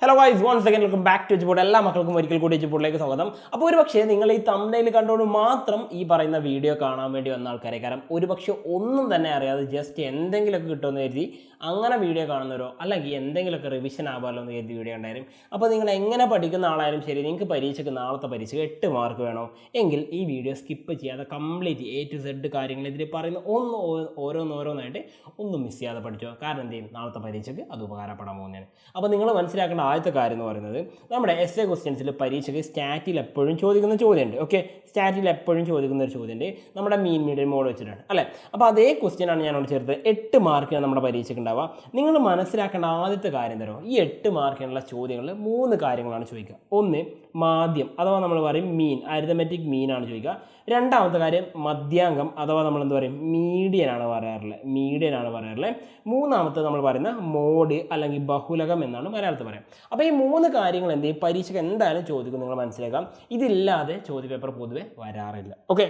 Hello guys, once again welcome back to Eduboard. എല്ലാ മക്കൾക്കും ഒരിക്കൽ കൂടി എജ്ബോർഡിലേക്ക് സ്വാഗതം. അപ്പോൾ ഒരുപക്ഷേ നിങ്ങൾ ഈ തംബ്നെയിൽ കണ്ടുകൊണ്ട് മാത്രം ഈ പറയുന്ന വീഡിയോ കാണാൻ വേണ്ടി വന്ന ആൾക്കാരെ, കാരണം ഒരുപക്ഷെ ഒന്നും തന്നെ അറിയാതെ ജസ്റ്റ് എന്തെങ്കിലുമൊക്കെ കിട്ടുമെന്ന് കരുതി അങ്ങനെ വീഡിയോ കാണുന്നവരോ അല്ലെങ്കിൽ എന്തെങ്കിലുമൊക്കെ റിവിഷൻ ആവാമല്ലോ എന്ന് കരുതി വീഡിയോ ഉണ്ടായിരുന്നു. അപ്പോൾ നിങ്ങൾ എങ്ങനെ പഠിക്കുന്ന ആളായാലും ശരി, നിങ്ങൾക്ക് പരീക്ഷയ്ക്ക് നാളത്തെ പരീക്ഷയ്ക്ക് 8 മാർക്ക് വേണോ എങ്കിൽ ഈ വീഡിയോ സ്കിപ്പ് ചെയ്യാതെ കംപ്ലീറ്റ് A to Z കാര്യങ്ങൾ ഇതിൽ പറയുന്ന ഓരോന്നായിട്ട് ഒന്നും മിസ് ചെയ്യാതെ പഠിച്ചോ. കാരണം എന്ത് ചെയ്യും, നാളത്തെ പരീക്ഷയ്ക്ക് അത് ഉപകാരപ്പെടാൻ പോകുന്നതാണ്. അപ്പോൾ നിങ്ങൾ മനസ്സിലാക്കേണ്ട ആദ്യത്തെ കാര്യം എന്ന് പറയുന്നത്, നമ്മുടെ essay ക്വസ്റ്റ്യൻസിൽ പരീക്ഷയ്ക്ക് സ്റ്റാറ്റിൽ എപ്പോഴും ചോദിക്കുന്ന ചോദ്യമുണ്ട്. ഓക്കെ, സ്റ്റാറ്റിൽ എപ്പോഴും ചോദിക്കുന്ന ഒരു ചോദ്യമുണ്ട്, നമ്മുടെ മീൻ മീഡിയൻ മോഡ് വെച്ചിട്ടാണ് അല്ലേ. അപ്പോൾ അതേ ക്വസ്റ്റ്യനാണ് ഞാനോട് ചേർത്ത് 8 മാർക്കിന് നമ്മുടെ പരീക്ഷയ്ക്ക് ഉണ്ടാവുക. നിങ്ങൾ മനസ്സിലാക്കേണ്ട ആദ്യത്തെ കാര്യം തരുമോ, ഈ 8 മാർക്കിനുള്ള ചോദ്യങ്ങളിൽ 3 കാര്യങ്ങളാണ് ചോദിക്കുക. ഒന്ന്, മാധ്യം അഥവാ നമ്മൾ പറയും മീൻ, അരിതമെറ്റിക് മീനാണ് ചോദിക്കുക. രണ്ടാമത്തെ കാര്യം മധ്യാങ്കം അഥവാ നമ്മൾ എന്ത് പറയും, മീഡിയൻ ആണ് പറയാറുള്ളത്. മൂന്നാമത്തെ നമ്മൾ പറയുന്ന മോഡ് അല്ലെങ്കിൽ ബഹുലകം എന്നാണ് മലയാളത്തിൽ പറയാം. അപ്പോൾ ഈ 3 കാര്യങ്ങൾ എന്ത് ചെയ്യും, പരീക്ഷയ്ക്ക് എന്തായാലും ചോദിക്കും, നിങ്ങൾ മനസ്സിലാക്കാം. ഇതില്ലാതെ ചോദ്യപേപ്പർ പൊതുവെ വരാറില്ല. ഓക്കെ,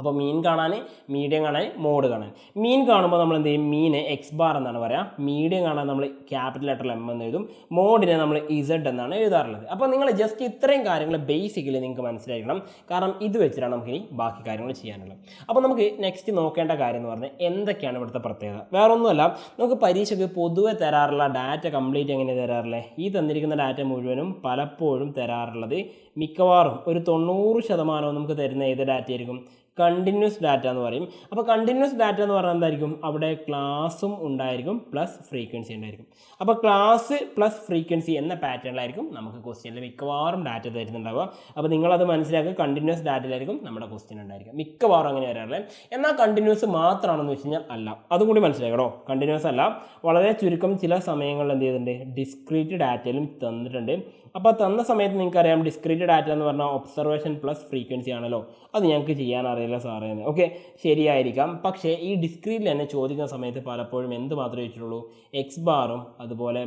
അപ്പോൾ മീൻ കാണാൻ, മീഡിയം കാണാൻ, മോഡ് കാണാൻ. മീൻ കാണുമ്പോൾ നമ്മൾ എന്ത് ചെയ്യും, മീനെ എക്സ് ബാർ എന്നാണ് പറയുക. മീഡിയം കാണാൻ നമ്മൾ ക്യാപിറ്റൽ ലെറ്റർ M എന്ന് എഴുതും. മോഡിനെ നമ്മൾ Z എന്നാണ് എഴുതാറുള്ളത്. അപ്പോൾ നിങ്ങൾ ജസ്റ്റ് ഇത്രയും കാര്യങ്ങൾ ബേസിക്കലി നിങ്ങൾക്ക് മനസ്സിലാക്കണം. കാരണം ഇത് വെച്ചിട്ടാണ് നമുക്കിനി ബാക്കി കാര്യങ്ങൾ ചെയ്യാനുള്ളത്. അപ്പോൾ നമുക്ക് നെക്സ്റ്റ് നോക്കേണ്ട കാര്യം എന്ന് പറഞ്ഞാൽ എന്തൊക്കെയാണ് ഇവിടുത്തെ പ്രത്യേകത. വേറൊന്നുമല്ല, നമുക്ക് പരീക്ഷയ്ക്ക് പൊതുവെ തരാറുള്ള ഡാറ്റ കംപ്ലീറ്റ് എങ്ങനെ തരാറില്ലേ, ഈ തന്നിരിക്കുന്ന ഡാറ്റ മുഴുവനും പലപ്പോഴും തരാറുള്ളത് മിക്കവാറും ഒരു 90% നമുക്ക് തരുന്ന ഏത് ഡാറ്റ ആയിരിക്കും, കണ്ടിന്യൂസ് ഡാറ്റ എന്ന് പറയും. അപ്പോൾ കണ്ടിന്യൂസ് ഡാറ്റ എന്ന് പറഞ്ഞാൽ എന്തായിരിക്കും, അവിടെ ക്ലാസ്സും ഉണ്ടായിരിക്കും പ്ലസ് ഫ്രീക്വൻസി ഉണ്ടായിരിക്കും. അപ്പോൾ ക്ലാസ് പ്ലസ് ഫ്രീക്വൻസി എന്ന പാറ്റേണിലായിരിക്കും നമുക്ക് ക്വസ്റ്റ്യനിൽ മിക്കവാറും ഡാറ്റ തരുന്നുണ്ടാവുക. അപ്പോൾ നിങ്ങളത് മനസ്സിലാക്കുക, കണ്ടിന്യൂസ് ഡാറ്റയിലായിരിക്കും നമ്മുടെ ക്വസ്റ്റ്യൻ ഉണ്ടായിരിക്കും, മിക്കവാറും അങ്ങനെ വരാറുള്ളത്. എന്നാൽ കണ്ടിന്യൂസ് മാത്രമാണെന്ന് വെച്ച് കഴിഞ്ഞാൽ അല്ല, അതും കൂടി മനസ്സിലാക്കണോ. കണ്ടിന്യൂസ് അല്ല, വളരെ ചുരുക്കം ചില സമയങ്ങളിൽ എന്ത് ചെയ്തിട്ടുണ്ട്, ഡിസ്ക്രീറ്റ് ഡാറ്റയിലും തന്നിട്ടുണ്ട്. അപ്പോൾ തന്ന സമയത്ത് നിങ്ങൾക്കറിയാം, ഡിസ്ക്രീറ്റ് ഡാറ്റ എന്ന് പറഞ്ഞാൽ ഒബ്സർവേഷൻ പ്ലസ് ഫ്രീക്വൻസി ആണല്ലോ. അത് ഞങ്ങൾക്ക് ചെയ്യാൻ അറിയില്ല സാറേ. ഓക്കെ, ശരിയായിരിക്കാം. പക്ഷേ ഈ ഡിസ്ക്രീറ്റിൽ തന്നെ ചോദിക്കുന്ന സമയത്ത് പലപ്പോഴും എന്ത് മാത്രമേ ചോദിച്ചിട്ടുള്ളൂ, എക്സ് ബാറും അതുപോലെ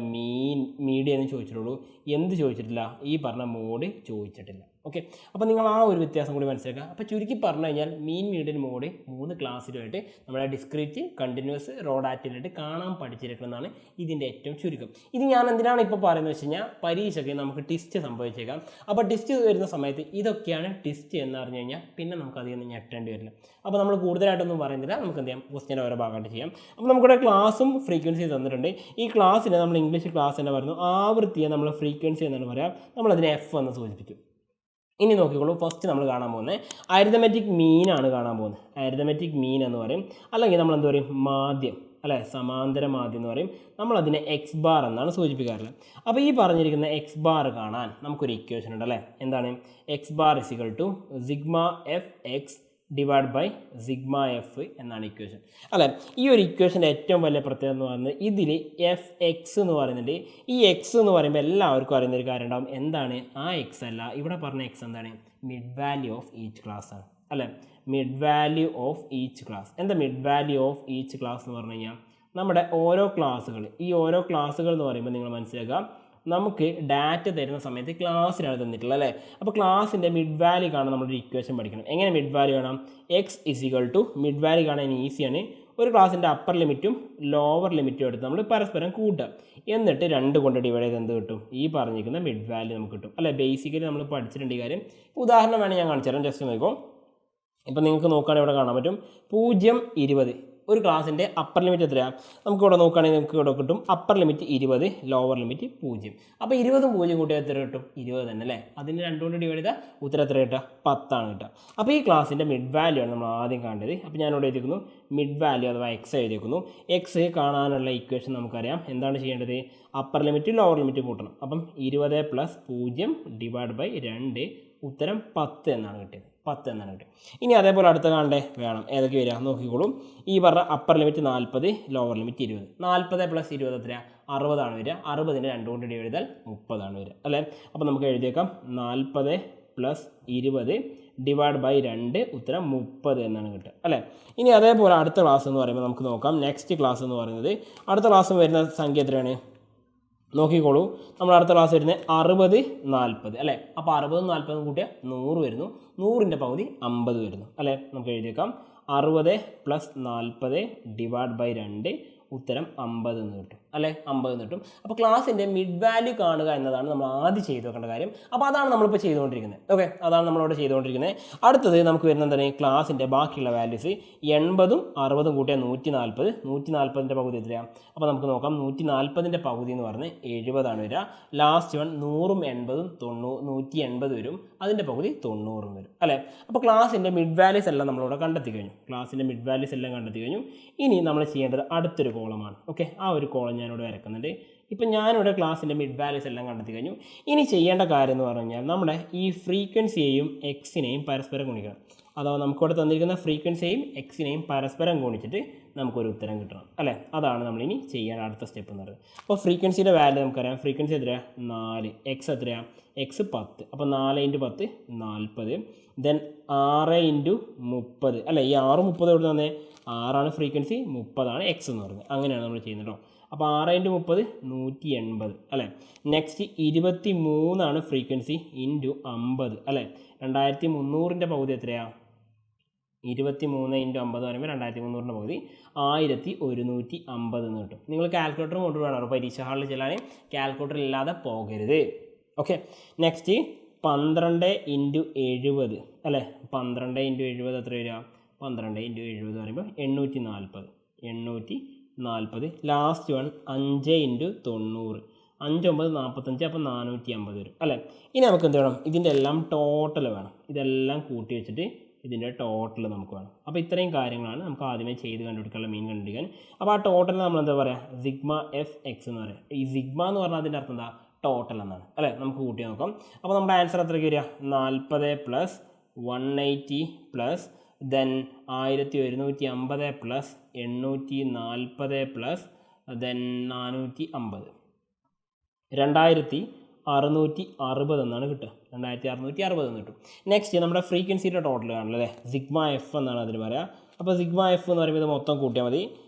മീഡിയം എന്ന് ചോദിച്ചിട്ടുള്ളൂ. എന്ത് ചോദിച്ചിട്ടില്ല, ഈ പറഞ്ഞ മോഡ് ചോദിച്ചിട്ടില്ല. ഓക്കെ, അപ്പോൾ നിങ്ങൾ ആ ഒരു വ്യത്യാസം കൂടി മനസ്സിലാക്കുക. അപ്പോൾ ചുരുക്കി പറഞ്ഞു കഴിഞ്ഞാൽ മീൻ, മീഡിയൻ, മോഡ് 3 ക്ലാസ്സിലുമായിട്ട് നമ്മുടെ ഡിസ്ക്രീറ്റ്, കണ്ടിന്യൂസ്, റോ ഡാറ്റയിലായിട്ട് കാണാൻ പഠിച്ചിരിക്കുന്നതാണ് ഇതിൻ്റെ ഏറ്റവും ചുരുക്കം. ഇത് ഞാൻ എന്തിനാണ് ഇപ്പോൾ പറയുന്നത് വെച്ച് കഴിഞ്ഞാൽ, പരീക്ഷയ്ക്ക് നമുക്ക് ടിസ്റ്റ് സംഭവിച്ചേക്കാം. അപ്പോൾ ടിസ്റ്റ് വരുന്ന സമയത്ത് ഇതൊക്കെയാണ് ടിസ്റ്റ് എന്ന് പറഞ്ഞു കഴിഞ്ഞാൽ പിന്നെ നമുക്ക് അധികം ഞെട്ടേണ്ടി വരില്ല. അപ്പോൾ നമ്മൾ കൂടുതലായിട്ടൊന്നും പറയുന്നില്ല, നമുക്ക് എന്ത് ചെയ്യാം, ക്വസ്റ്റ്യൻ ഓരോ ഭാഗമായിട്ട് ചെയ്യാം. അപ്പോൾ നമുക്കിവിടെ ക്ലാസ്സും ഫ്രീക്വൻസിയും തന്നിട്ടുണ്ട്. ഈ ക്ലാസ്സിനെ നമ്മൾ ഇംഗ്ലീഷ് ക്ലാസ് തന്നെ പറയുന്നു, ആവൃത്തിയെ നമ്മൾ ഫ്രീക്വൻസി എന്നാണ് പറയാം. നമ്മളതിനെ F എന്ന് സൂചിപ്പിക്കും. ഇനി നോക്കിക്കോളൂ, ഫസ്റ്റ് നമ്മൾ കാണാൻ പോകുന്നത് അരിതമെറ്റിക് മീനാണ് കാണാൻ പോകുന്നത്. അരിതമെറ്റിക് മീൻ എന്ന് പറയും, അല്ലെങ്കിൽ നമ്മൾ എന്ത് പറയും, മാധ്യം അല്ലേ, സമാന്തര മാധ്യം എന്ന് പറയും. നമ്മളതിനെ എക്സ് ബാർ എന്നാണ് സൂചിപ്പിക്കാറുള്ളത്. അപ്പോൾ ഈ പറഞ്ഞിരിക്കുന്ന എക്സ് ബാർ കാണാൻ നമുക്കൊരു ഇക്വേഷൻ ഉണ്ട് അല്ലേ. എന്താണ്, x bar is equal to sigma f x divide by sigma f എന്നാണ് ഇക്വേഷൻ അല്ലേ. ഈ ഒരു ഇക്വേഷൻ്റെ ഏറ്റവും വലിയ പ്രത്യേകത എന്ന് പറയുന്നത്, ഇതിൽ എഫ് എക്സ് എന്ന് പറയുന്നുണ്ട്. ഈ എക്സ് എന്ന് പറയുമ്പോൾ എല്ലാവർക്കും അറിയുന്ന ഒരു കാര്യം ഉണ്ടാവും, എന്താണ് ആ എക്സ് അല്ല, ഇവിടെ പറഞ്ഞ എക്സ് എന്താണ്, mid value of each class ആണ് അല്ലേ. Mid value of each class. എന്താ mid value of each class എന്ന് പറഞ്ഞു കഴിഞ്ഞാൽ, നമ്മുടെ ഓരോ ക്ലാസ്സുകൾ, ഈ ഓരോ ക്ലാസ്സുകൾ എന്ന് പറയുമ്പോൾ നിങ്ങൾ മനസ്സിലാക്കുക, നമുക്ക് ഡാറ്റ തരുന്ന സമയത്ത് ക്ലാസ്സിലാണ് തന്നിട്ടുള്ളത് അല്ലേ. അപ്പോൾ ക്ലാസ്സിൻ്റെ മിഡ് വാല്യൂ കാണാൻ നമ്മളൊരു ഇക്വേഷൻ പഠിക്കണം. എങ്ങനെ മിഡ് വാല്യൂ കാണാം, x is equal to, mid value കാണാൻ ഈസിയാണ്, ഒരു ക്ലാസ്സിൻ്റെ അപ്പർ ലിമിറ്റും ലോവർ ലിമിറ്റും എടുത്ത് നമ്മൾ പരസ്പരം കൂട്ടുക, എന്നിട്ട് 2 കൊണ്ട് ഡിവൈഡ് ചെയ്ത് എന്ത് കിട്ടും, ഈ പറഞ്ഞിരിക്കുന്ന മിഡ് വാല്യൂ നമുക്ക് കിട്ടും അല്ലേ. ബേസിക്കലി നമ്മൾ പഠിച്ചിട്ടുണ്ട് ഈ കാര്യം. ഉദാഹരണം വേണമെങ്കിൽ ഞാൻ കാണിച്ചു തരാം, ജസ്റ്റ് നോക്കൂ. ഇപ്പോൾ നിങ്ങൾക്ക് നോക്കുകയാണെങ്കിൽ ഇവിടെ കാണാൻ പറ്റും 0, 20. ഒരു ക്ലാസ്സിൻ്റെ അപ്പർ ലിമിറ്റ് എത്രയാണ്, നമുക്ക് ഇവിടെ നോക്കുകയാണെങ്കിൽ നമുക്ക് ഇവിടെ കിട്ടും അപ്പർ ലിമിറ്റ് 20, ലോവർ ലിമിറ്റ് 0. അപ്പോൾ 20ഉം 0 കൂട്ടിയാൽ എത്ര കിട്ടും, 20 തന്നെ അല്ലേ. അതിന് 2 കൊണ്ട് ഡിവൈഡ് ചെയ്താൽ ഉത്തരം എത്ര കിട്ടുക, 10 ആണ് കിട്ടുക. അപ്പോൾ ഈ ക്ലാസ്സിൻ്റെ മിഡ് വാല്യൂ ആണ് നമ്മൾ ആദ്യം കാണേണ്ടത്. അപ്പോൾ ഞാനിവിടെ എഴുതിക്കുന്നു മിഡ് വാല്യൂ അഥവാ എക്സ് എഴുതിക്കുന്നു. എക്സ് കാണാനുള്ള ഇക്വേഷൻ നമുക്കറിയാം, എന്താണ് ചെയ്യേണ്ടത്, അപ്പർ ലിമിറ്റ് ലോവർ ലിമിറ്റ് കൂട്ടണം. അപ്പം 20 + 0 ഡിവൈഡ് ബൈ 2, ഉത്തരം 10 എന്നാണ് കിട്ടിയത്. 10 എന്നാണ് കിട്ടുക. ഇനി അതേപോലെ അടുത്ത കാണണ്ടേ വേണം, ഏതൊക്കെ വരിക നോക്കിക്കോളും. ഈ പറഞ്ഞ അപ്പർ ലിമിറ്റ് 40, ലോവർ ലിമിറ്റ് 20. 40 + 20 എത്രയാണ്, 60 ആണ് വരിക. 60നെ 2 കൊണ്ട് ഡിവൈഡ് ചെയ്താൽ 30 ആണ് വരിക അല്ലേ. അപ്പോൾ നമുക്ക് എഴുതിയേക്കാം 40 + 20 ഡിവൈഡ് ബൈ 2, ഉത്തരം 30 എന്നാണ് കിട്ടുക അല്ലേ. ഇനി അതേപോലെ അടുത്ത ക്ലാസ് എന്ന് പറയുമ്പോൾ നമുക്ക് നോക്കാം. നെക്സ്റ്റ് ക്ലാസ് എന്ന് പറയുന്നത്, അടുത്ത ക്ലാസ് വരുന്ന സംഖ്യ എത്രയാണ് നോക്കിക്കോളൂ. നമ്മൾ അടുത്ത ക്ലാസ് വരുന്നത് 60, 40 അല്ലേ. അപ്പോൾ 60ഉം 40ഉം കൂട്ടിയാൽ 100 വരുന്നു. 100ൻ്റെ പകുതി 50 വരുന്നു അല്ലേ. നമുക്ക് എഴുതിയേക്കാം 60 + 40 ഡിവൈഡ് ബൈ 2, ഉത്തരം 50 എന്ന് കിട്ടും. അല്ലെ 50 എന്ന് കിട്ടും. അപ്പോൾ ക്ലാസ്സിൻ്റെ മിഡ് വാല്യൂ കാണുക എന്നതാണ് നമ്മൾ ആദ്യം ചെയ്തു വെക്കേണ്ട കാര്യം. അപ്പോൾ അതാണ് നമ്മളിപ്പോൾ ചെയ്തുകൊണ്ടിരിക്കുന്നത്. ഓക്കെ, അതാണ് നമ്മളിവിടെ ചെയ്തുകൊണ്ടിരിക്കുന്നത്. അടുത്തത് നമുക്ക് വരുന്നത് എന്താണ്, ക്ലാസ്സിൻ്റെ ബാക്കിയുള്ള വാല്യൂസ് 80ഉം 60ഉം കൂട്ടിയാൽ 140. 140ൻ്റെ പകുതി എത്രയാണ്? അപ്പോൾ നമുക്ക് നോക്കാം. 140ൻ്റെ പകുതി എന്ന് പറഞ്ഞാൽ 70 വരിക. ലാസ്റ്റ് വൺ 100ഉം 80ഉം 180 വരും. അതിൻ്റെ പകുതി 90 വരും അല്ലേ. അപ്പോൾ ക്ലാസ്സിൻ്റെ മിഡ് വാല്യൂസ് എല്ലാം നമ്മളിവിടെ കണ്ടെത്തി കഴിഞ്ഞു. ക്ലാസ്സിൻ്റെ മിഡ് വാല്യൂസ് എല്ലാം കണ്ടെത്തി കഴിഞ്ഞു. ഇനി നമ്മൾ ചെയ്യേണ്ടത് അടുത്തൊരു കോളമാണ്. ഓക്കെ, ആ ഒരു കോളം ഞാനിവിടെ വരക്കുന്നുണ്ട്. ഇപ്പം ഞാനിവിടെ ക്ലാസ്സിൻ്റെ മിഡ് വാല്യൂസ് എല്ലാം കണ്ടെത്തി കഴിഞ്ഞു. ഇനി ചെയ്യേണ്ട കാര്യം എന്ന് പറഞ്ഞു കഴിഞ്ഞാൽ നമ്മുടെ ഈ ഫ്രീക്വൻസിയെയും എക്സിനെയും പരസ്പരം ഗുണിക്കണം. അഥവാ നമുക്കിവിടെ തന്നിരിക്കുന്ന ഫ്രീക്വൻസിയെയും എക്സിനെയും പരസ്പരം ഗുണിച്ചിട്ട് നമുക്കൊരു ഉത്തരം കിട്ടണം അല്ലേ. അതാണ് നമ്മളിനി ചെയ്യാൻ അടുത്ത സ്റ്റെപ്പ് എന്ന് പറയുന്നത്. അപ്പോൾ ഫ്രീക്വൻസിയുടെ വാല്യൂ നമുക്കറിയാം. ഫ്രീക്വൻസി എത്രയാണ്? 4. എക്സ് എത്രയാണ്? എക്സ് 10. അപ്പോൾ 4 × 10 40. ദെൻ 6 × 30 അല്ലേ. ഈ 6 30 എവിടെ തന്നെ? 6 ഫ്രീക്വൻസി, 30 എക്സ് എന്ന് പറയുന്നത്. അങ്ങനെയാണ് നമ്മൾ ചെയ്യുന്നത് കേട്ടോ. അപ്പോൾ 6 × 30 180 അല്ലേ. നെക്സ്റ്റ് 23 ഫ്രീക്വൻസി ഇൻറ്റു 50 അല്ലേ. 2300ൻ്റെ പകുതി എത്രയാണ്? 23 × 50 പറയുമ്പോൾ 2300ൻ്റെ പകുതി 1150 എന്ന് കിട്ടും. നിങ്ങൾ കാൽക്കുലേറ്റർ കൊണ്ടുവേണം പരീക്ഷ ഹാളിൽ ചെല്ലാൻ. കാൽക്കുലേറ്റർ ഇല്ലാതെ പോകരുത്. ഓക്കെ, നെക്സ്റ്റ് 12 × 70 അല്ലേ. 12 × 70 എത്ര വരിക? 12 × 70 പറയുമ്പോൾ 840. Last one 5 × 90. 5 9 45. അപ്പോൾ 450 വരും അല്ലേ. ഇനി നമുക്ക് എന്ത് വേണം? ഇതിൻ്റെ എല്ലാം ടോട്ടൽ വേണം. ഇതെല്ലാം കൂട്ടി വെച്ചിട്ട് ഇതിൻ്റെ ടോട്ടൽ നമുക്ക് വേണം. അപ്പോൾ ഇത്രയും കാര്യങ്ങളാണ് നമുക്ക് ആദ്യമേ ചെയ്ത് കണ്ടുപിടിക്കാനുള്ള മീൻ കണ്ടുപിടിക്കാൻ. അപ്പോൾ ആ ടോട്ടൽ നമ്മൾ എന്താ പറയുക? സിഗ്മ എഫ് എക്സ് എന്ന് പറയാം. ഈ സിഗ്മ എന്ന് പറഞ്ഞാൽ അതിൻ്റെ അർത്ഥം എന്താ? ടോട്ടൽ എന്നാണ് അല്ലേ. നമുക്ക് കൂട്ടി നോക്കാം. അപ്പോൾ നമ്മുടെ ആൻസർ എത്രയ്ക്ക് വരിക? 40 + 180 + ദെൻ 1150 + 840 + ദെൻ 450 2660 എന്നാണ് കിട്ടുക. 2660 എന്ന് കിട്ടും. നെക്സ്റ്റ് നമ്മുടെ ഫ്രീക്വൻസിയുടെ ടോട്ടൽ കാണില്ല അല്ലേ. സിഗ്മ എഫ് എന്നാണ് അതിന് പറയുക. അപ്പോൾ സിഗ്മ എഫ് എന്ന് പറയുമ്പോൾ ഇത് മൊത്തം കൂട്ടിയാൽ മതി.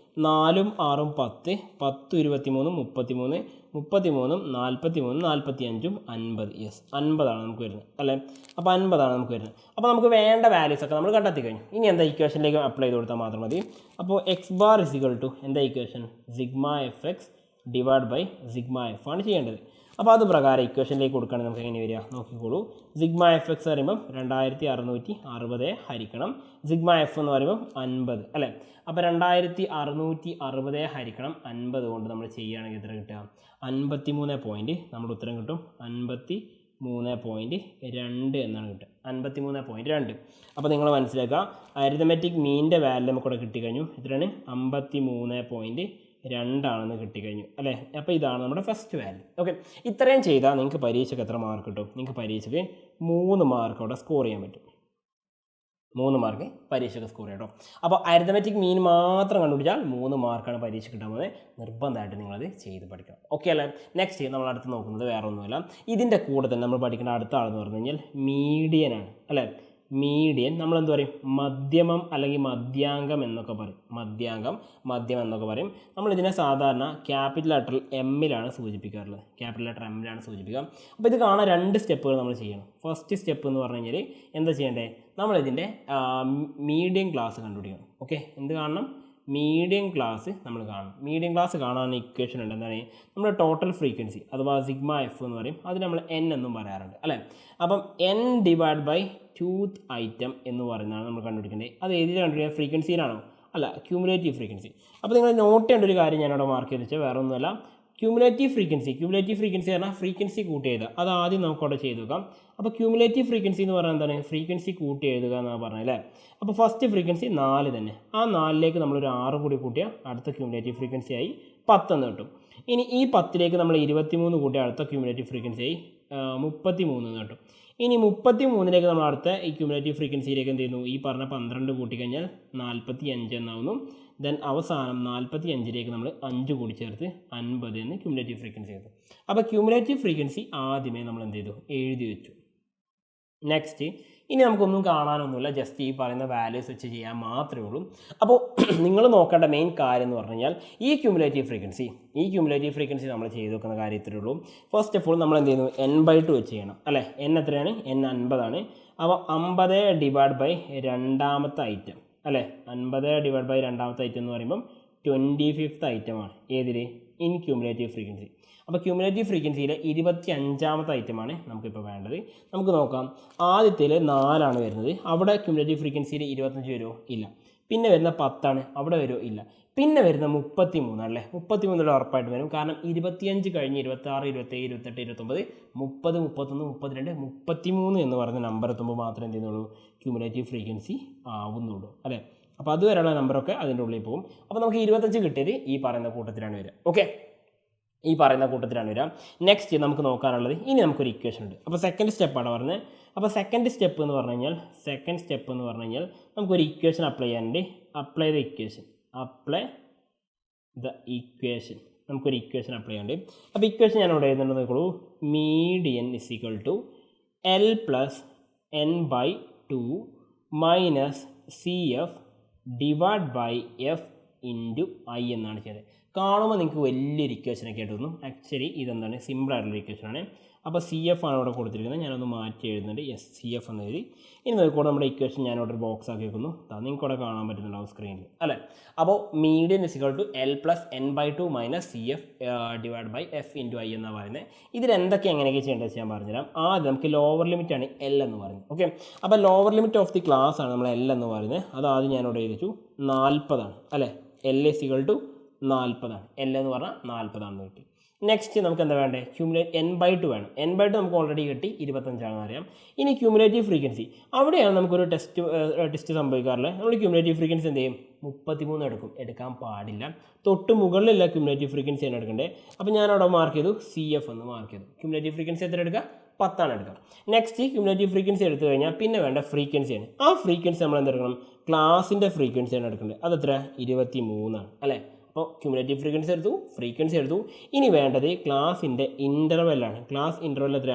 4 6 10 10 23 33 33 43 45 50. യെസ്, 50 നമുക്ക് വരുന്നത് അല്ലേ. അപ്പോൾ 50 നമുക്ക് വരുന്നത്. അപ്പോൾ നമുക്ക് വേണ്ട വാല്യൂസ് ഒക്കെ നമ്മൾ കണ്ടെത്തി കഴിഞ്ഞു. ഇനി എന്താ ഇക്വേഷനിലേക്ക് അപ്ലൈ ചെയ്ത് കൊടുത്താൽ മാത്രം മതി. അപ്പോൾ എക്സ് ബാർ = എന്താ equation? Sigma f X / sigma F ആണ് ചെയ്യേണ്ടത്. അപ്പോൾ അത് പ്രകാരം ഇക്വേഷനിലേക്ക് കൊടുക്കുകയാണെങ്കിൽ നമുക്ക് എങ്ങനെ വരിക നോക്കിക്കോളൂ. സിഗ്മ എഫ് എക്സ് പറയുമ്പം 2660 ഹരിക്കണം സിഗ്മ എഫ് എന്ന് പറയുമ്പം 50 അല്ലേ. അപ്പോൾ 2660 ഹരിക്കണം 50 കൊണ്ട് നമ്മൾ ചെയ്യുകയാണെങ്കിൽ എത്ര കിട്ടുക? 53 പോയിൻറ്റ് നമ്മുടെ ഉത്തരം കിട്ടും. 53.2 എന്നാണ് കിട്ടുക. 53.2. അപ്പോൾ നിങ്ങൾ മനസ്സിലാക്കുക, അരിതമെറ്റിക് മീനിൻ്റെ വാല്യൂ നമുക്കിവിടെ കിട്ടിക്കഴിഞ്ഞു. എത്രയാണ്? 53.2 കിട്ടിക്കഴിഞ്ഞു അല്ലേ. അപ്പോൾ ഇതാണ് നമ്മുടെ ഫസ്റ്റ് വാല്യൂ. ഓക്കെ, ഇത്രയും ചെയ്താൽ നിങ്ങൾക്ക് പരീക്ഷയ്ക്ക് എത്ര മാർക്ക് കിട്ടും? നിങ്ങൾക്ക് പരീക്ഷയ്ക്ക് 3 മാർക്ക് അവിടെ സ്കോർ ചെയ്യാൻ പറ്റും. 3 മാർക്ക് പരീക്ഷയ്ക്ക് സ്കോർ ചെയ്യാം കേട്ടോ. അപ്പോൾ അരിതമെറ്റിക് മീൻ മാത്രം കണ്ടുപിടിച്ചാൽ 3 മാർക്കാണ് പരീക്ഷ കിട്ടാൻ പോകുന്നത്. നിർബന്ധമായിട്ട് നിങ്ങളത് ചെയ്ത് പഠിക്കണം. ഓക്കെ അല്ലേ. നെക്സ്റ്റ് നമ്മൾ അടുത്ത് നോക്കുന്നത് വേറെ ഒന്നുമല്ല. ഇതിൻ്റെ കൂടെ തന്നെ നമ്മൾ പഠിക്കേണ്ട അടുത്ത ആളെന്ന് പറഞ്ഞു കഴിഞ്ഞാൽ മീഡിയനാണ് അല്ലേ. മീഡിയൻ നമ്മളെന്ത് പറയും? മധ്യമം അല്ലെങ്കിൽ മധ്യാങ്കം എന്നൊക്കെ പറയും. മധ്യം എന്നൊക്കെ പറയും. നമ്മളിതിനെ സാധാരണ ക്യാപിറ്റൽ ലെറ്റർ എമ്മിലാണ് സൂചിപ്പിക്കാറുള്ളത്. ക്യാപിറ്റൽ ലെറ്റർ എമ്മിലാണ് സൂചിപ്പിക്കുക. അപ്പോൾ ഇത് കാണാൻ 2 സ്റ്റെപ്പുകൾ നമ്മൾ ചെയ്യണം. ഫസ്റ്റ് സ്റ്റെപ്പ് എന്ന് പറഞ്ഞു കഴിഞ്ഞാൽ എന്താ ചെയ്യേണ്ടത്? നമ്മളിതിൻ്റെ മീഡിയം ക്ലാസ് കണ്ടുപിടിക്കണം. ഓക്കെ, എന്ത് കാണണം? മീഡിയം ക്ലാസ് നമ്മൾ കാണണം. മീഡിയം ക്ലാസ് കാണാൻ ഇക്വേഷൻ ഉണ്ട്. എന്താണ്? നമ്മുടെ ടോട്ടൽ ഫ്രീക്വൻസി അഥവാ സിഗ്മ എഫ് എന്ന് പറയും. അത് നമ്മൾ എൻ എന്നും പറയാറുണ്ട് അല്ലേ. അപ്പം n / ടൂത്ത് ഐറ്റം എന്ന് പറയുന്നതാണ് നമ്മൾ കണ്ടുപിടിക്കേണ്ടത്. അത് ഏതിൽ കണ്ടുപിടിക്കുക? ഫ്രീക്വൻസിയിലാണോ? അല്ല, ക്യൂമുലേറ്റീവ് ഫ്രീക്വൻസി. അപ്പോൾ നിങ്ങൾ നോട്ട് ചെയ്യേണ്ട ഒരു കാര്യം ഞാനിവിടെ മാർക്ക് ചെയ്ത് വെച്ചാൽ വേറെ ഒന്നുമല്ല. ക്യൂമുലേറ്റീവ് ഫ്രീക്വൻസി പറഞ്ഞാൽ ഫ്രീക്വൻസി കൂട്ടി എഴുതുക. അത് ആദ്യം നമുക്കവിടെ ചെയ്ത് നോക്കാം. അപ്പോൾ ക്യൂമുലേറ്റീവ് ഫ്രീക്വൻസി എന്ന് പറഞ്ഞാൽ എന്താണ്? ഫ്രീക്വൻസി കൂട്ടി എഴുതുക എന്നാണ് പറഞ്ഞല്ലേ. അപ്പോൾ ഫസ്റ്റ് ഫ്രീക്വൻസി 4 തന്നെ. ആ 4ലേക്ക് നമ്മളൊരു 6 കൂടി കൂട്ടിയാൽ അടുത്ത ക്യൂമുലേറ്റീവ് ഫ്രീക്വൻസി ആയി 10 എന്ന് കിട്ടും. ഇനി ഈ 10ലേക്ക് നമ്മൾ 23 കൂട്ടിയാൽ അടുത്ത ക്യൂമുലേറ്റീവ് ഫ്രീക്വൻസി ആയി 33 എന്ന് കിട്ടും. ഇനി 33ലേക്ക് നമ്മൾ അടുത്ത ഈ ക്യൂമുലേറ്റീവ് ഫ്രീക്വൻസിയിലേക്ക് എന്ത് ചെയ്യുന്നു? ഈ പറഞ്ഞ 12 കൂട്ടിക്കഴിഞ്ഞാൽ 45 എന്നാവുന്നു. ദെൻ അവസാനം 45ലേക്ക് നമ്മൾ 5 കൂടി ചേർത്ത് 50 എന്ന് ക്യൂമുലേറ്റീവ് ഫ്രീക്വൻസി ചെയ്തു. അപ്പോൾ ക്യൂമുലേറ്റീവ് ഫ്രീക്വൻസി ആദ്യമേ നമ്മൾ എന്ത് ചെയ്തു? എഴുതി വെച്ചു. നെക്സ്റ്റ് ഇനി നമുക്കൊന്നും കാണാനൊന്നുമില്ല, ജസ്റ്റ് ഈ പറയുന്ന വാല്യൂസ് വെച്ച് ചെയ്യാൻ മാത്രമേ ഉള്ളൂ. അപ്പോൾ നിങ്ങൾ നോക്കേണ്ട മെയിൻ കാര്യം എന്ന് പറഞ്ഞു കഴിഞ്ഞാൽ ഈ ക്യൂമുലേറ്റീവ് ഫ്രീക്വൻസി നമ്മൾ ചെയ്ത് വെക്കുന്ന കാര്യത്തിലേ ഉള്ളൂ. ഫസ്റ്റ് ഓഫ് ഓൾ നമ്മൾ എന്ത് ചെയ്യുന്നു? n/2 വെച്ച് ചെയ്യണം അല്ലേ. n എത്രയാണ്? n 50 ആണ്. അപ്പോൾ 50 / രണ്ടാമത്തെ ഐറ്റം അല്ലേ. 50 / രണ്ടാമത്തെ ഐറ്റം എന്ന് പറയുമ്പം 25th ഐറ്റമാണ്. ഏതിൽ? In cumulative frequency. അപ്പോൾ ക്യൂമുലേറ്റീവ് ഫ്രീക്വൻസിയിലെ 25ാമത്തെ ഐറ്റമാണ് നമുക്കിപ്പോൾ വേണ്ടത്. നമുക്ക് നോക്കാം. ആദ്യത്തിൽ 4 വരുന്നത്. അവിടെ ക്യൂമുലേറ്റീവ് ഫ്രീക്വൻസിയിൽ 25 വരുമോ? ഇല്ല. പിന്നെ വരുന്ന 10 അവിടെ വരുമോ? ഇല്ല. പിന്നെ വരുന്ന 33 അല്ലേ? 33 ഉറപ്പായിട്ട് വരും. കാരണം 25 കഴിഞ്ഞ് 26, 27, 28, 29, 30, 31, 32, 33 എന്ന് പറയുന്ന നമ്പർ എത്തുമ്പോൾ മാത്രമേ എന്ത് ചെയ്യുന്നുള്ളൂ? ക്യൂമുലേറ്റീവ് ഫ്രീക്വൻസി ആവുന്നുള്ളൂ അല്ലേ? അപ്പോൾ അതുവരെയുള്ള നമ്പറൊക്കെ അതിൻ്റെ ഉള്ളിൽ പോകും. അപ്പോൾ നമുക്ക് 25 കിട്ടിയത് ഈ പറയുന്ന കൂട്ടത്തിലാണ് വരിക. ഓക്കെ, ഈ പറയുന്ന കൂട്ടത്തിലാണ് വരിക. നെക്സ്റ്റ് നമുക്ക് നോക്കാനുള്ളത്, ഇനി നമുക്കൊരു ഇക്വേഷൻ ഉണ്ട്. അപ്പോൾ സെക്കൻഡ് സ്റ്റെപ്പാണ് പറഞ്ഞത്. അപ്പോൾ സെക്കൻഡ് സ്റ്റെപ്പ് എന്ന് പറഞ്ഞു കഴിഞ്ഞാൽ നമുക്കൊരു ഇക്വേഷൻ അപ്ലൈ ചെയ്യാനുണ്ട്. അപ്ലൈ ദ ഇക്വേഷൻ നമുക്കൊരു ഇക്വേഷൻ അപ്ലൈ ചെയ്യാനുണ്ട്. അപ്പോൾ ഇക്വേഷൻ ഞാൻ ഇവിടെ എഴുതുന്നത് നോക്കൂ. Median is equal to L plus n/2 minus CF divide by F into I എന്നാണ് ചെയ്തത്. കാണുമ്പോൾ നിങ്ങൾക്ക് വലിയൊരു ഇക്വേഷനൊക്കെ ആയിട്ട് തോന്നും. ആക്ച്വലി ഇതെന്താണ്? സിമ്പിളായിട്ടുള്ള ഇക്വേഷനാണ്. അപ്പോൾ CF ആണ് ഇവിടെ കൊടുത്തിരിക്കുന്നത്. ഞാനൊന്ന് മാറ്റി എഴുതുന്നുണ്ട്. CF എന്ന് എഴുതി. ഇനി നോക്കിക്കോട്ടെ, നമ്മുടെ ഇക്വേഷൻ ഞാനിവിടെ ഒരു ബോക്സ് ആക്കി വെക്കുന്നു. നിങ്ങൾക്ക് ഇവിടെ കാണാൻ പറ്റുന്നുണ്ടാവും സ്ക്രീനിൽ അല്ലേ? അപ്പോൾ median is equal to L plus n/2 minus CF divide by F into I എന്നാണ് പറയുന്നത്. ഇതിൽ എന്തൊക്കെ എങ്ങനെയൊക്കെ ചെയ്യേണ്ടത് ഞാൻ പറഞ്ഞുതരാം. ആദ്യം നമുക്ക് ലോവർ ലിമിറ്റാണ് L എന്ന് പറയുന്നത്. ഓക്കെ, അപ്പോൾ lower limit of the class ആണ് നമ്മൾ L എന്ന് പറയുന്നത്. അത് ആദ്യം ഞാനിവിടെ എഴുതിച്ചു 40 ആണ് അല്ലേ? L ഇസ് ഈക്വൽ ടു 40 ആണ്. L എന്ന് പറഞ്ഞാൽ 40 ആണെന്ന് കിട്ടി. നെക്സ്റ്റ് നമുക്ക് എന്താ വേണ്ടത്? n/2 വേണം. n/2 നമുക്ക് ഓൾറെഡി കിട്ടി, 25 ആണെന്ന് അറിയാം. ഇനി ക്യൂമുലേറ്റീവ് ഫ്രീക്വൻസി, അവിടെയാണ് നമുക്കൊരു ടെസ്റ്റ് സംഭവിക്കാറില്ല. നമ്മൾ ക്യൂമുലേറ്റീവ് ഫ്രീക്വൻസി എന്ത് ചെയ്യും? 33 എടുക്കാൻ പാടില്ല. തൊട്ട് മുകളിലുള്ള ക്യൂമുലേറ്റീവ് ഫ്രീക്വൻസി ആണ് എടുക്കേണ്ടത്. അപ്പോൾ ഞാനവിടെ മാർക്ക് ചെയ്തു, CF എന്ന് മാർക്ക് ചെയ്തു. ക്യൂമുലേറ്റീവ് ഫ്രീക്വൻസി എത്ര എടുക്കുക? 10 എടുക്കാം. നെക്സ്റ്റ് ക്യൂമുലേറ്റീവ് ഫ്രീക്വൻസി എടുത്തു കഴിഞ്ഞാൽ പിന്നെ വേണ്ട ഫ്രീക്വൻസിയാണ്. ആ ഫ്രീക്വൻസി നമ്മൾ എന്തെടുക്കണം? ക്ലാസിൻ്റെ ഫ്രീക്വൻസിയാണ് എടുക്കേണ്ടത്. അതെത്ര? 23 അല്ലേ? അപ്പോൾ ക്യൂമുലേറ്റീവ് ഫ്രീക്വൻസി എടുത്തു. ഇനി വേണ്ടത് ക്ലാസിൻ്റെ ഇൻ്റർവെല്ലാണ്. ക്ലാസ് ഇൻ്റർവെൽ എത്ര?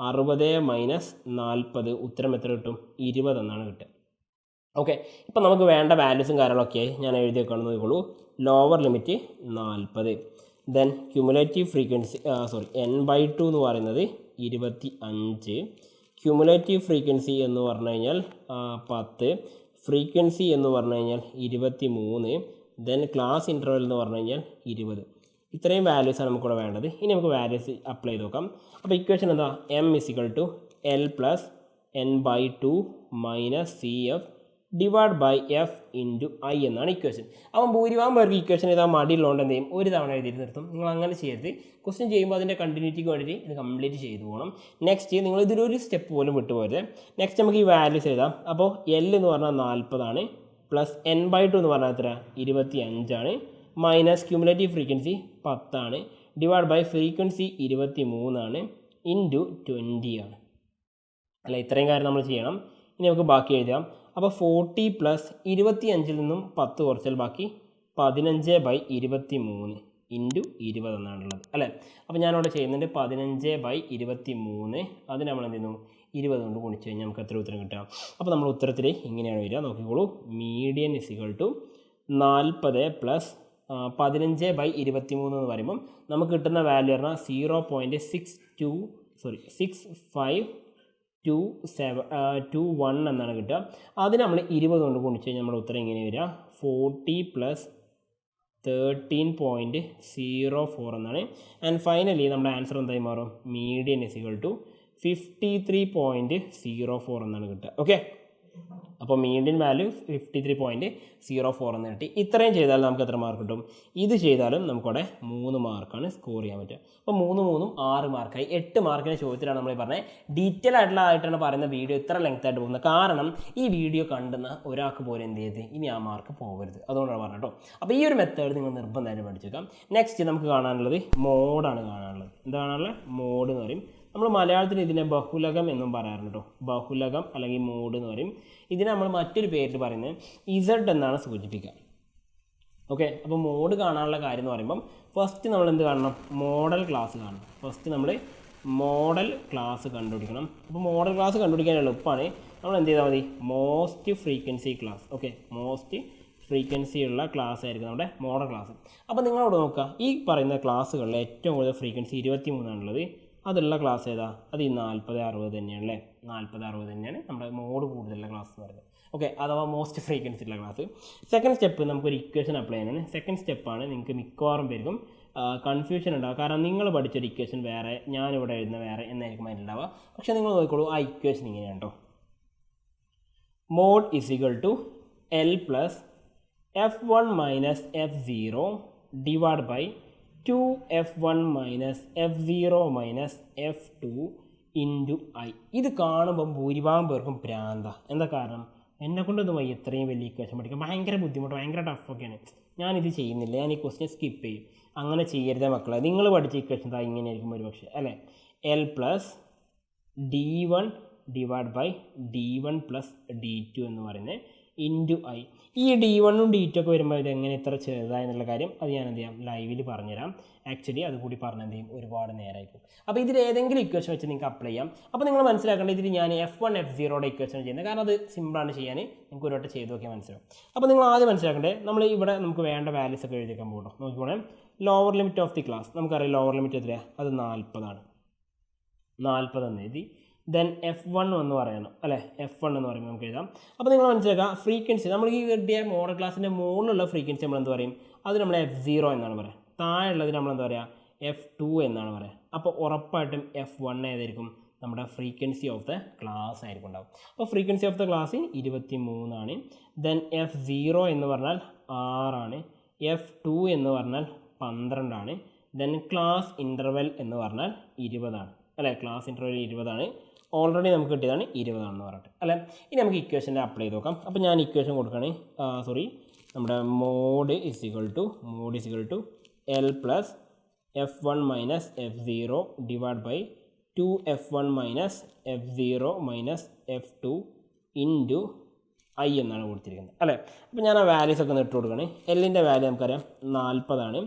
60 മൈനസ് 40. ഉത്തരം എത്ര കിട്ടും? 20 എന്നാണ് കിട്ടുക. ഓക്കെ, ഇപ്പം നമുക്ക് വേണ്ട വാല്യൂസും കാര്യങ്ങളൊക്കെ ഞാൻ എഴുതി വെക്കണം. നോക്കിക്കോളൂ. Lower limit 40, then cumulative frequency n/2 എന്ന് പറയുന്നത് 25, ക്യൂമുലേറ്റീവ് ഫ്രീക്വൻസി എന്ന് പറഞ്ഞു കഴിഞ്ഞാൽ 10, ഫ്രീക്വൻസി എന്ന് പറഞ്ഞു കഴിഞ്ഞാൽ 23, ദെൻ ക്ലാസ് ഇൻ്റർവെൽ എന്ന് പറഞ്ഞു കഴിഞ്ഞാൽ 20. ഇത്രയും വാല്യൂസാണ് നമുക്കിവിടെ വേണ്ടത്. ഇനി നമുക്ക് വാല്യൂസ് അപ്ലൈ ചെയ്ത് നോക്കാം. അപ്പോൾ ഇക്വേഷൻ എന്താ? M is equal to L plus n/2 minus CF divide by F into I എന്നാണ് ഇക്വേഷൻ. അപ്പം ഭൂരിഭാഗം പേർക്ക് ഇക്വേഷൻ ഇതാ മടിയുള്ളതുകൊണ്ട് എന്ത് ചെയ്യും? ഒരു തവണ എഴുതി നിർത്തും. നിങ്ങൾ അങ്ങനെ ചെയ്യരുത്. ക്വസ്റ്റ്യൻ ചെയ്യുമ്പോൾ അതിൻ്റെ കണ്ടിന്യൂറ്റിക്ക് വേണ്ടിയിട്ട് ഇത് കംപ്ലീറ്റ് ചെയ്തു പോകണം. നെക്സ്റ്റ് നിങ്ങൾ ഇതിലൊരു സ്റ്റെപ്പ് പോലും വിട്ടുപോകരുത്. നെക്സ്റ്റ് നമുക്ക് ഈ വാല്യൂസ് എഴുതാം. അപ്പോൾ L എന്ന് പറഞ്ഞാൽ 40 പ്ലസ് n/2 എന്ന് പറഞ്ഞാൽ എത്ര? 25 minus cumulative frequency 10 divide by frequency 23 into 20 അല്ല, ഇത്രയും കാര്യം നമ്മൾ ചെയ്യണം. ഇനി നമുക്ക് ബാക്കി എഴുതാം. അപ്പോൾ 40 പ്ലസ് 25 നിന്നും 10 കുറച്ചാൽ ബാക്കി 15/23 ഇൻറ്റു 20 എന്നാണുള്ളത് അല്ലേ? അപ്പോൾ ഞാനിവിടെ ചെയ്യുന്നുണ്ട് 15/23. അത് നമ്മൾ എന്ത് ചെയ്യുന്നു? 20 കൊണ്ട് ഗുണിച്ച് കഴിഞ്ഞാൽ നമുക്ക് എത്ര ഉത്തരം കിട്ടുക? അപ്പോൾ നമ്മൾ ഉത്തരത്തിൽ ഇങ്ങനെയാണ് വരിക. നോക്കിക്കോളൂ. Median is equal to 40 plus 15/23 എന്ന് പറയുമ്പം നമുക്ക് കിട്ടുന്ന വാല്യൂ പറഞ്ഞാൽ 0.652721 എന്നാണ് കിട്ടുക. അതിന് നമ്മൾ 20 കൊണ്ട് ഗുണിച്ച് കഴിഞ്ഞാൽ നമ്മുടെ ഉത്തരം ഇങ്ങനെ വരിക 40 പ്ലസ് 13.04 എന്നാണ്. ആൻഡ് ഫൈനലി നമ്മുടെ ആൻസർ എന്തായി മാറും? മീഡിയൻ ഇസ് ഈക്വൽ ടു 53.04 എന്നാണ് കിട്ടുക. ഓക്കെ, അപ്പോൾ മീഡിയൻ വാല്യൂ 53.04 എന്ന് കിട്ടി. ഇത്രയും ചെയ്താൽ നമുക്ക് എത്ര മാർക്ക് കിട്ടും? ഇത് ചെയ്താലും നമുക്കവിടെ 3 മാർക്കാണ് സ്കോർ ചെയ്യാൻ പറ്റുക. അപ്പോൾ 3 6 മാർക്കായി. 8 മാർക്കിൻ്റെ ചോദ്യത്തിലാണ് നമ്മൾ പറഞ്ഞത്. ഡീറ്റെയിൽ ആയിട്ടാണ് പറയുന്ന വീഡിയോ ഇത്ര ലെങ്ത് ആയിട്ട് പോകുന്നത്. കാരണം ഈ വീഡിയോ കണ്ടുന്ന ഒരാൾക്ക് പോലും എന്ത് ചെയ്ത് ഇനി ആ മാർക്ക് പോകരുത്. അതുകൊണ്ടാണ് പറഞ്ഞത് കേട്ടോ. അപ്പോൾ ഈ ഒരു മെത്തേഡ് നിങ്ങൾ നിർബന്ധമായിട്ട് പഠിച്ചേക്കാം. നെക്സ്റ്റ് നമുക്ക് കാണാനുള്ളത് മോഡാണ് കാണാനുള്ളത്. എന്താ കാണാനുള്ളത്? മോഡ് എന്ന് പറയും. നമ്മൾ മലയാളത്തിൽ ഇതിനെ ബഹുലകം എന്നും പറയാറുണ്ട് കേട്ടോ. ബഹുലകം അല്ലെങ്കിൽ മോഡ് എന്ന് പറയും. ഇതിനെ നമ്മൾ മറ്റൊരു പേരിൽ പറയുന്നത് ഇസഡ് എന്നാണ് സൂചിപ്പിക്കുക. ഓക്കെ, അപ്പോൾ മോഡ് കാണാനുള്ള കാര്യം എന്ന് പറയുമ്പം ഫസ്റ്റ് നമ്മൾ എന്ത് കാണണം? മോഡൽ ക്ലാസ് കാണണം. ഫസ്റ്റ് നമ്മൾ മോഡൽ ക്ലാസ് കണ്ടുപിടിക്കണം. അപ്പോൾ മോഡൽ ക്ലാസ് കണ്ടുപിടിക്കാൻ എളുപ്പമാണ്. നമ്മൾ എന്ത് ചെയ്താൽ മതി? Most frequency class. Okay, most frequency ഉള്ള ക്ലാസ് ആയിരിക്കും നമ്മുടെ മോഡൽ ക്ലാസ്. അപ്പോൾ നിങ്ങളോട് നോക്കുക, ഈ പറയുന്ന ക്ലാസ്സുകളിൽ ഏറ്റവും കൂടുതൽ ഫ്രീക്വൻസി 23 ആണുള്ളത്. അതുള്ള ക്ലാസ് ഏതാ? അത് ഈ 40-60 തന്നെയാണ് അല്ലേ? 40-60 തന്നെയാണ് നമ്മുടെ മോഡ് കൂടുതലുള്ള ക്ലാസ് എന്ന് പറയുന്നത്. ഓക്കെ, അഥവാ മോസ്റ്റ് ഫ്രീക്വൻസി ഉള്ള ക്ലാസ്. സെക്കൻഡ് സ്റ്റെപ്പ് നമുക്കൊരു ഇക്വേഷൻ അപ്ലൈ ചെയ്യാനാണ്. സെക്കൻഡ് സ്റ്റെപ്പാണ് നിങ്ങൾക്ക് മിക്കവാറും പേർക്കും കൺഫ്യൂഷൻ ഉണ്ടാവുക. കാരണം നിങ്ങൾ പഠിച്ചൊരു ഇക്വേഷൻ വേറെ, ഞാനിവിടെ എഴുതുന്ന വേറെ എന്നായിരിക്കും അതിലുണ്ടാവുക. പക്ഷേ നിങ്ങൾ നോക്കിക്കോളൂ, ആ ഇക്വേഷൻ ഇങ്ങനെയാണ് കേട്ടോ. Mode is equal to L plus F1 minus F0 divide by 2F1 minus F0 minus F2 into I. ഇത് കാണുമ്പം ഭൂരിഭാഗം പേർക്കും ഭ്രാന്ത. എന്താ കാരണം? എന്നെക്കൊണ്ടൊന്നും വയ്യ ഇത്രയും വലിയ ഇക്വേഷൻ പഠിക്കാൻ, ഭയങ്കര ബുദ്ധിമുട്ട്, ഭയങ്കര ടഫൊക്കെയാണ്. ഞാനിത് ചെയ്യുന്നില്ല, ഞാൻ ഈ ക്വസ്റ്റ്യൻ സ്കിപ്പ് ചെയ്യും. അങ്ങനെ ചെയ്യരുത് മക്കളെ. നിങ്ങൾ പഠിച്ച ഇക്വേഷൻ ഇങ്ങനെയായിരിക്കും ഒരു പക്ഷേ അല്ലേ. L plus D1 divide by D1 plus D2 എന്ന് പറയുന്നത് ഇൻറ്റു ഐ. ഈ D1ഉം D2 ഒക്കെ വരുമ്പോൾ ഇത് എങ്ങനെ ഇത്ര ചെറുതായെന്നുള്ള കാര്യം അത് ഞാൻ എന്ത് ചെയ്യാം, ലൈവിൽ പറഞ്ഞുതരാം. ആക്ച്വലി അതുകൂടി പറഞ്ഞ എന്ത് ചെയ്യും, ഒരുപാട് നേരമായിരിക്കും. അപ്പോൾ ഇതിൽ ഏതെങ്കിലും ഇക്വേഷൻ വെച്ച് നിങ്ങൾക്ക് അപ്ലൈ ചെയ്യാം. അപ്പോൾ നിങ്ങൾ മനസ്സിലാക്കേണ്ടത്, ഇതിൽ ഞാൻ F1 F0യുടെ ഇക്വേഷൻ ചെയ്യുന്നത്, കാരണം അത് സിമ്പിളാണ് ചെയ്യാൻ. നിങ്ങൾക്ക് ഒരു വട്ടം ചെയ്ത് നോക്കിയാൽ മനസ്സിലാവും. അപ്പോൾ നിങ്ങൾ ആദ്യം മനസ്സിലാക്കേണ്ടത്, നമ്മൾ ഇവിടെ നമുക്ക് വേണ്ട വാല്യൂസ് ഒക്കെ എഴുതിക്കാൻ പോകണം. നോക്കിക്കോണേ, lower limit of the class നമുക്കറിയാം. ലോവർ ലിമിറ്റ് എത്രയാണ്? അത് 40 എന്ന് എഴുതി. ദെൻ F1 എന്ന് പറയണം അല്ലേ. F1 എന്ന് പറയുമ്പോൾ നമുക്ക് എഴുതാം. അപ്പോൾ നിങ്ങൾ മനസ്സിലാക്കുക, ഫ്രീക്വൻസി നമ്മൾ ഈ കിട്ടിയ മോഡൽ ക്ലാസ്സിൻ്റെ മുകളിലുള്ള ഫ്രീക്വൻസി നമ്മൾ എന്ത് പറയും? അത് നമ്മൾ F0 എന്നാണ് പറയുക. താഴെയുള്ളത് നമ്മൾ എന്താ പറയുക? F2 എന്നാണ് പറയുക. അപ്പോൾ ഉറപ്പായിട്ടും F1 ഏതായിരിക്കും? നമ്മുടെ ഫ്രീക്വൻസി ഓഫ് ദ ക്ലാസ് ആയിരിക്കും ഉണ്ടാവും. അപ്പോൾ ഫ്രീക്വൻസി ഓഫ് ദ ക്ലാസ് 23 ആണ്. ദെൻ F0 എന്ന് പറഞ്ഞാൽ 6 ആണ്. F2 എന്ന് പറഞ്ഞാൽ 12 ആണ്. ദെൻ ക്ലാസ് ഇൻ്റർവെൽ എന്ന് പറഞ്ഞാൽ 20 ആണ് അല്ലേ. ക്ലാസ് ഇൻ്റർവെൽ 20 ആണ്. ഓൾറെഡി നമുക്ക് കിട്ടിയതാണ് 20 ആണെന്ന് പറഞ്ഞിട്ട് അല്ലേ. ഇനി നമുക്ക് ഇക്വേഷൻ്റെ അപ്ലൈ ചെയ്ത് നോക്കാം. അപ്പോൾ ഞാൻ ഇക്വേഷൻ കൊടുക്കുകയാണ്. നമ്മുടെ mode is equal to L plus F1 minus F0 divide by 2F1 minus F0 minus F2 into I എന്നാണ് കൊടുത്തിരിക്കുന്നത് അല്ലേ. അപ്പോൾ ഞാൻ ആ വാല്യൂസ് ഒക്കെ ഇട്ട് കൊടുക്കുകയാണ്. എല്ലിൻ്റെ വാല്യൂ നമുക്കറിയാം 40 ആണ്.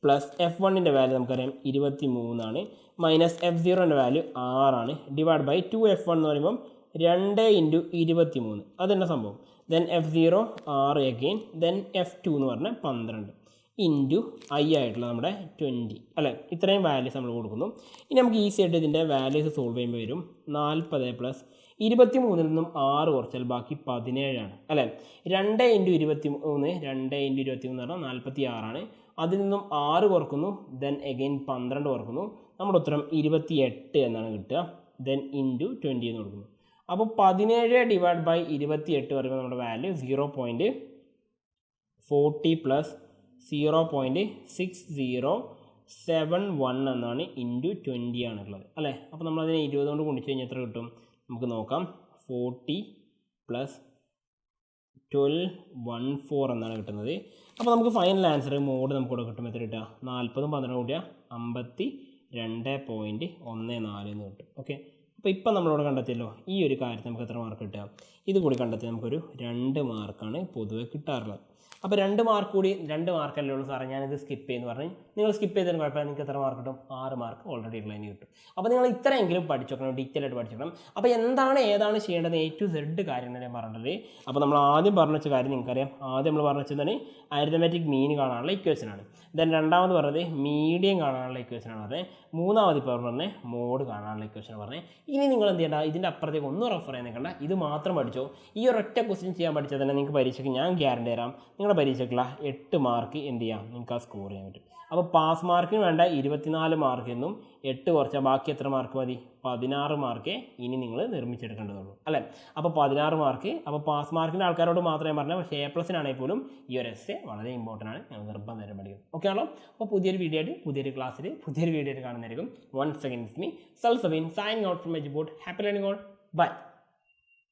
പ്ലസ് F1ൻ്റെ വാല്യൂ നമുക്കറിയാം 23 ആണ്. മൈനസ് F0ൻ്റെ വാല്യൂ 6 ആണ്. ഡിവൈഡ് ബൈ 2F1 എന്ന് പറയുമ്പം 2 ഇൻറ്റു 23, അതെന്നെ സംഭവം. Then F0 6 again. Then F2 എന്ന് പറഞ്ഞാൽ 12 ഇൻറ്റു ഐ ആയിട്ടുള്ള നമ്മുടെ 20 അല്ലേ. ഇത്രയും വാല്യൂസ് നമ്മൾ കൊടുക്കുന്നു. ഇനി നമുക്ക് ഈസി ആയിട്ട് ഇതിൻ്റെ വാല്യൂസ് സോൾവ് ചെയ്യുമ്പോൾ വരും 40 പ്ലസ് 23 നിന്നും 6 കുറച്ചാൽ ബാക്കി 17 ആണ് അല്ലേ. 2 ഇൻറ്റു 23 എന്ന് പറഞ്ഞാൽ 46 ആണ്. അതിൽ നിന്നും 6 കുറക്കുന്നു. Then again 12 കുറക്കുന്നു. നമ്മുടെ ഉത്തരം 28 എന്നാണ് കിട്ടുക. ദെൻ ഇൻറ്റു 20 എന്ന് കൊടുക്കുന്നു. അപ്പോൾ 17 ഡിവൈഡ് ബൈ 28 പറയുമ്പോൾ നമ്മുടെ വാല്യൂ 0.40 പ്ലസ് 0.6071 എന്നാണ്. ഇൻറ്റു 20 ആണുള്ളത് അല്ലേ. അപ്പോൾ നമ്മളതിനെ 20 കൊണ്ട് ഗുണിച്ച് കഴിഞ്ഞാൽ എത്ര കിട്ടും നമുക്ക് നോക്കാം. 40 പ്ലസ് 1214 എന്നാണ് കിട്ടുന്നത്. അപ്പോൾ നമുക്ക് ഫൈനൽ ആൻസർ മോഡ് നമുക്ക് ഇവിടെ കിട്ടും. എത്ര കിട്ടുക? 40 12 കൂട്ടിയാൽ 52.14 എന്ന് കിട്ടും. ഓക്കെ, അപ്പോൾ ഇപ്പം നമ്മളിവിടെ കണ്ടെത്തിയല്ലോ. ഈ ഒരു കാര്യത്തിൽ നമുക്ക് എത്ര മാർക്ക് കിട്ടുക? ഇത് കൂടി കണ്ടെത്തി നമുക്കൊരു 2 മാർക്കാണ് പൊതുവെ കിട്ടാറുള്ളത്. അപ്പോൾ 2 മാർക്കല്ലേ ഉള്ളൂ സാറേ, ഞാനിത് സ്കിപ്പ് ചെയ്യുന്നു പറഞ്ഞ് നിങ്ങൾ സ്കിപ്പ് ചെയ്തതിന് കുഴപ്പമില്ല. നിങ്ങൾക്ക് എത്ര മാർക്ക് കിട്ടും? 6 മാർക്ക് ഓൾറെഡി ഉള്ളതിന് കിട്ടും. അപ്പോൾ നിങ്ങൾ ഇത്രയെങ്കിലും പഠിച്ചോക്കണം, ഡീറ്റെയിൽ ആയിട്ട് പഠിച്ചോക്കണം. അപ്പോൾ ഏതാണ് ചെയ്യേണ്ടത് A to Z കാര്യങ്ങൾ ഞാൻ പറഞ്ഞത്. അപ്പോൾ നമ്മൾ ആദ്യം പറഞ്ഞു വെച്ച കാര്യം നിങ്ങൾക്കറിയാം. ആദ്യം നമ്മൾ പറഞ്ഞു വെച്ചതാണ് അരിത്തമാറ്റിക് മീൻ കാണാനുള്ള ഇക്വേഷനാണ്. ദെൻ രണ്ടാമത് പറഞ്ഞത് മീഡിയം കാണാനുള്ള ഇക്വേഷനാണ് പറഞ്ഞത്. മൂന്നാമത് ഇപ്പോൾ പറഞ്ഞത് മോഡ് കാണാനുള്ള ഇക്വേഷൻ പറഞ്ഞത്. ഇനി നിങ്ങൾ എന്ത് ചെയ്യേണ്ട, ഇതിൻ്റെ അപ്പുറത്തേക്ക് ഒന്നും റെഫർ ചെയ്യാൻ നിൽക്കണ്ട, ഇത് മാത്രം പഠിച്ചോ. ഈ ഒരൊറ്റ ക്വസ്റ്റ്യൻ ചെയ്യാൻ പഠിച്ചാൽ തന്നെ നിങ്ങൾക്ക് പരീക്ഷയ്ക്ക് ഞാൻ ഗ്യാരണ്ടി തരാം, നിങ്ങളുടെ പരീക്ഷയ്ക്കുള്ള 8 മാർക്ക് എന്ത് ചെയ്യാം, നിങ്ങൾക്ക് ആ സ്കോർ ചെയ്യാൻ പറ്റും. അപ്പോൾ പാസ് മാർക്കിന് വേണ്ട 24 മാർക്കിൽ നിന്നും 8 കുറച്ചാൽ ബാക്കി എത്ര മാർക്ക് മതി? 16 മാർക്കേ ഇനി നിങ്ങൾ നിർമ്മിച്ചെടുക്കേണ്ടതുള്ളൂ അല്ലേ. അപ്പോൾ 16 മാർക്ക്. അപ്പോൾ പാസ് മാർക്കിൻ്റെ ആൾക്കാരോട് മാത്രമേ പറഞ്ഞത്, പക്ഷേ A+നാണെങ്കിൽ പോലും ഈ ഒരു എസ്സേ വളരെ ഇമ്പോർട്ടൻ്റ് ആണ്, ഞങ്ങൾ നിർബന്ധമായിട്ടും പഠിക്കും. ഓക്കെ ആണല്ലോ. അപ്പോൾ പുതിയൊരു വീഡിയോ ആയിട്ട് പുതിയൊരു ക്ലാസ്സിൽ പുതിയൊരു വീഡിയോ ആയിട്ട് കാണുന്നതായിരിക്കും. Once again it's me Salsabeen signing out from Eduboard. Happy learning all. By.